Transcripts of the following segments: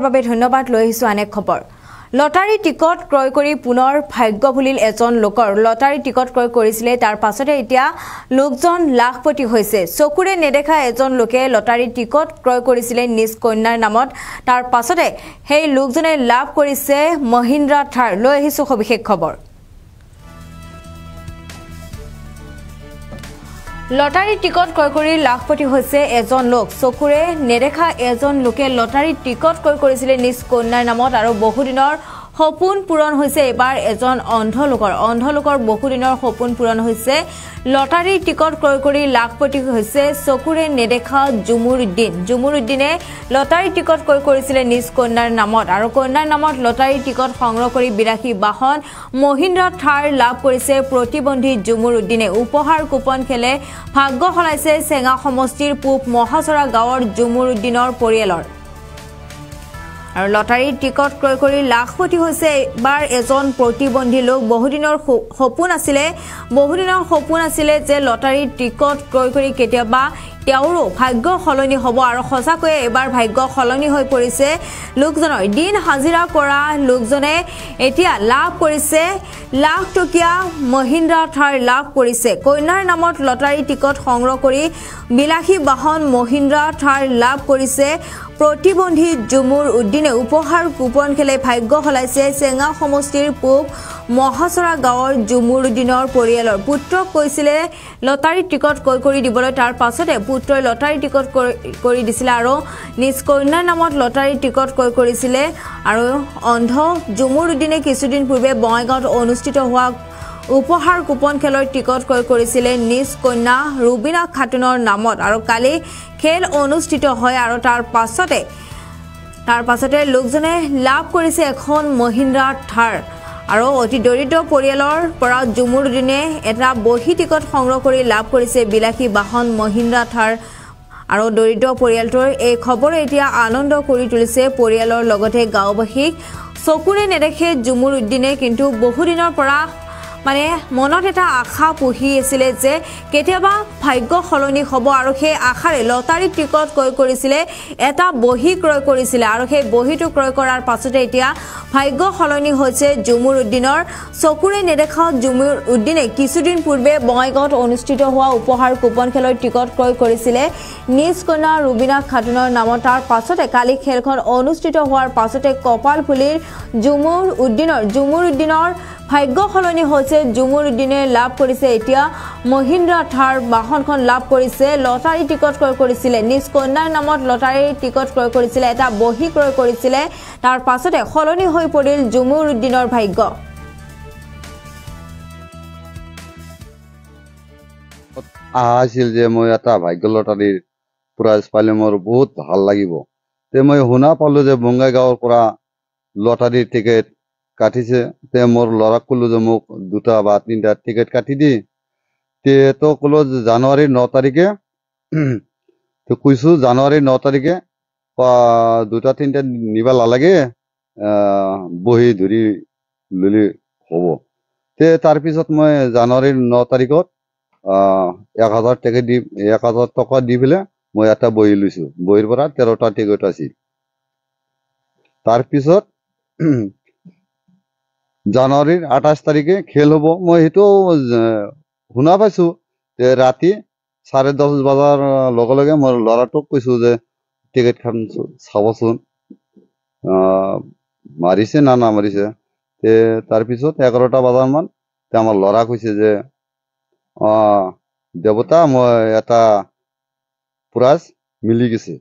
বাবে ধন্যবাদ লৈ আহিছো আনেক খবৰ লটাৰী টিকট ক্ৰয় কৰি পুনৰ ভাগ্য ভুলিল এজন লোকৰ লটাৰী টিকট ক্ৰয় কৰিছিলে তাৰ পাছতে এতিয়া লোকজন লাখপতি হৈছে চকুৰে নেদেখা এজন লোকে লটাৰী টিকট ক্ৰয় কৰিছিলে নিজ কন্যাৰ নামত তাৰ পাছতে সেই লোকজনে লাভ কৰিছে মহিন্দ্ৰা থাৰ লৈ আহিছো সবিশেষ খবৰ লটাৰী টিকট ক্ৰয় কৰি লাখপতি হৈছে এজন লোক চকুৰে নেদেখা এজন লোকে লটাৰী টিকট ক্ৰয় কৰিছিলে নিজ কন্যাৰ নামত আৰু বহুদিনৰ সপোন পূৰণ হৈছে এবাৰ এজন অন্ধ লোকৰ বহুদিনৰ সপোন পূৰণ হৈছে লটাৰী টিকট ক্ৰয় কৰি লাখপতি হৈছে চকুৰে নেদেখা জুমুৰুদ্দিনে লটাৰী টিকট ক্ৰয় কৰিছিলে নিজ কন্যাৰ নামত আৰু কন্যাৰ নামত লটাৰী টিকট সংগ্ৰহ কৰি বিলাসী বাহন মহিন্দ্ৰা থাৰ লাভ কৰিছে প্ৰতিবন্ধী জুমুৰুদ্দিনে উপহাৰ কুপন খেলে ভাগ্য সলাইছে চেঙা সমষ্টিৰ পূব মহাচৰা গাঁৱৰ জুমুৰুদ্দিনৰ পৰিয়ালৰ আৰু লটাৰী টিকট ক্ৰয় কৰি লাখপতি হৈছে এবাৰ এজন প্ৰতিবন্ধী লোক বহুদিনৰ সপোন আছিলে যে লটাৰী টিকট ক্ৰয় কৰি কেতিয়াবা তেওঁৰো ভাগ্য সলনি হ'ব আৰু সঁচাকৈ এবাৰ ভাগ্য সলনি হৈ পৰিছে লোকজনৰ দিন হাজিৰা কৰা লোকজনে এতিয়া লাভ কৰিছে লাখ টকীয়া মহিন্দ্ৰা থাৰ লাভ কৰিছে কন্যাৰ নামত লটাৰী টিকট সংগ্ৰহ কৰি বিলাসী বাহন মহিন্দ্ৰা থাৰ লাভ কৰিছে প্ৰতিবন্ধী জুমুৰুদ্দিনে উপহাৰ কুপন খেলে ভাগ্য সলাইছে চেঙা সমষ্টিৰ পূব মহাচৰা গাঁৱৰ জুমুৰুদ্দিনৰ পৰিয়ালৰ পুত্ৰক কৈছিলে লটাৰী টিকট ক্ৰয় কৰি দিবলৈ তাৰ পাছতে পুত্ৰই লটাৰী টিকট কৰি দিছিলে আৰু নিজ কন্যাৰ নামত লটাৰী টিকট ক্ৰয় কৰিছিলে আৰু অন্ধ জুমুৰুদ্দিনে কিছুদিন পূৰ্বে বঙাইগাঁৱত অনুষ্ঠিত হোৱা উপহাৰ কুপন খেলৰ টিকট ক্ৰয় কৰিছিলে নিজ কন্যা ৰুবিনা খাতুনৰ নামত আৰু কালি খেল অনুষ্ঠিত হয় আৰু তাৰ পাছতে লোকজনে লাভ কৰিছে এখন মহিন্দ্ৰা থাৰ আৰু অতি দৰিদ্ৰ পৰিয়ালৰ পৰা জুমুৰুদ্দিনে এটা বহি টিকট সংগ্ৰহ কৰি লাভ কৰিছে বিলাসী বাহন মহিন্দ্ৰা থাৰ আৰু দৰিদ্ৰ পৰিয়ালটোৰ এই খবৰে এতিয়া আনন্দ কৰি তুলিছে পৰিয়ালৰ লগতে গাঁওবাসীক চকুৰে নেদেখে জুমুৰুদ্দিনে কিন্তু বহুদিনৰ পৰা মনত এটা আশা পুহি আছিলে যে কেতিয়াবা ভাগ্য সলনি হ'ব আৰু সেই আশাৰে লটাৰী টিকট ক্ৰয় কৰিছিলে এটা বহি ক্ৰয় কৰিছিলে আৰু সেই বহিটো ক্ৰয় কৰাৰ পাছতে এতিয়া ভাগ্য সলনি হৈছে জুমুৰুদ্দিনৰ চকুৰে নেদেখা জুমুৰুদ্দিনে কিছুদিন পূৰ্বে বঙাইগাঁৱত অনুষ্ঠিত হোৱা উপহাৰ কুপন খেলৰ টিকট ক্ৰয় কৰিছিলে নিজ কন্যা ৰুবিনা খাতুনৰ নামত তাৰ পাছতে কালি খেলখন অনুষ্ঠিত হোৱাৰ পাছতে কপাল ফুলিৰ জুমুৰুদ্দিনৰ ভাগ্য সলনি হৈছে জুমুৰুদ্দিনে লাভ কৰিছে এতিয়া মহিন্দ্ৰা থাৰ বাহনখন লাভ কৰিছে লটাৰী টিকট ক্ৰয় কৰিছিলে নিজ কন্যাৰ নামত লটাৰী টিকট ক্ৰয় কৰিছিলে এটা বহি ক্ৰয় কৰিছিলে তাৰ পাছতে সলনি হৈ পৰিল জুমুৰুদ্দিনৰ ভাগ্য আছিল যে মই এটা ভাগ্য লটাৰীৰ প্ৰাইজ পালে মোৰ বহুত ভাল লাগিব তে মই শুনা পালো যে বঙাইগাঁৱৰ পৰা লটাৰীৰ টিকেট কাটিছে তে মোৰ ল'ৰাক ক'লো যে মোক 2টা বা 3টা টিকেট কাটি দি তে তো ক'লো জানুৱাৰী 9 তাৰিখে তো কৈছো জানুৱাৰী 9 তাৰিখে 2টা 3টা নিবা নালাগে বহি ধৰি ললি হ'ব তে তাৰপিছত মই জানুৱাৰী 9 তাৰিখত 1000 টকা দি পেলাই মই এটা বহি লৈছো বহিৰ পৰা 13টা টিকেট আছিল তাৰপিছত জানুৱাৰীৰ 28 তাৰিখে খেল হ'ব মই সেইটো শুনা পাইছো যে ৰাতি 10:30 বজাৰ লগে লগে মই ল'ৰাটোক কৈছো যে টিকেটখন চাবচোন মাৰিছে না নামাৰিছে তে তাৰপিছত 11টা বজাৰমান আমাৰ ল'ৰা কৈছে যে দেৱতা মই এটা প্ৰাইজ মিলি গৈছে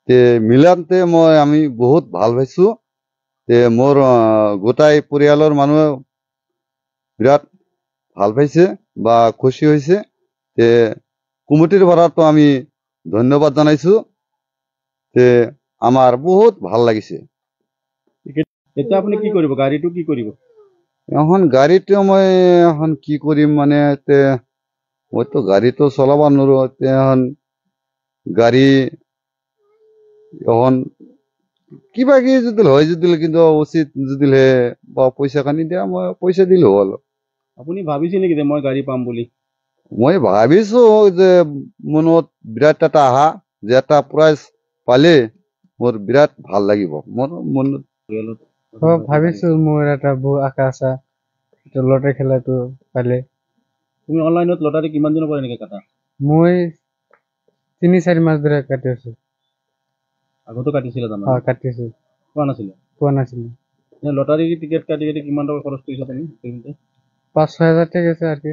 তে মিলাতে আমি বহুত ভাল পাইছো তে মোৰ গোটাই পৰিয়ালৰ মানুহে বিৰাট ভাল পাইছে বা খুশি হৈছে তে কমিটিৰ পৰাটো আমি ধন্যবাদ জনাইছো তে আমাৰ বহুত ভাল লাগিছে এতিয়া আপুনি কি কৰিব গাড়ীটো কি কৰিব এখন গাড়ীটো মই এখন কি কৰিম তে মইতো গাড়ীটো চলাব নোৱাৰো তে এখন গাড়ী এখন কিবা কি যদি হয় যদি কিন্তু উচিত যদি বা পইচা কানি দিয়া মই পইচা দিলো হ'ল আপুনি ভাবিছে নেকি যে মই গাড়ী পাম বুলি মই ভাবিছো যে মনত বিৰাট এটা আশা যে এটা প্ৰাইজ পালে মোৰ বিৰাট ভাল লাগিব মোৰ মনত ভাবিছো মোৰ এটা বহু আশা আছে লটাৰী খেলাটো পালে তুমি অনলাইনত লটাৰী কিমান দিনৰ পৰা এনেকে কাটা মই 3-4 মাস ধৰে কাটি আছো আগতো কাটিছিলা তাৰমানে হ্যাঁ কাটিছো পোৱা নাছিলে পোৱা নাছিলো লটাৰী টিকেট কাটি কিমান টকা খৰচ কৰিছা তুমি 5-6 হাজাৰ টাকা আছে আৰ কি